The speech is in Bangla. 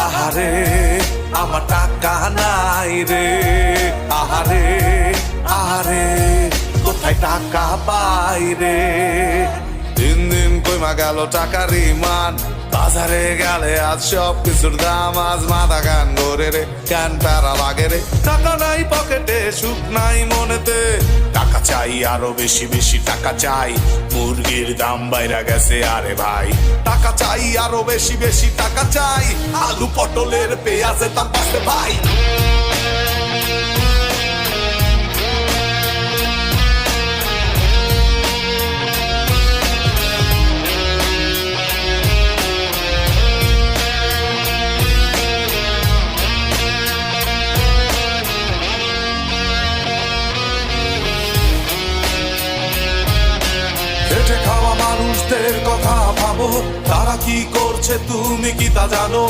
আহারে আমার টাকা নাই রে, আহারে আহারে কোথায় টাকা পাই রে। দিন দিন কইমা গেল টাকার ইমান, বাজারে গেলে আজ সব কিছুর দাম, আজ মাথা গান ধরে রে, কেন প্যারা লাগে রে। টাকা নাই পকেটে, সুখ নাই মনেতে, টাকা চাই আরো বেশি বেশি টাকা চাই, মুরগির দাম বাইরা গেছে আরে ভাই। টাকা চাই আরো বেশি বেশি টাকা চাই, আলু পটলের পেঁয়াজের দাম বাড়ছে ভাই। খেটে খাওয়া মানুষদের কথা ভাবো, তারা কি করছে তুমি কি তা জানো?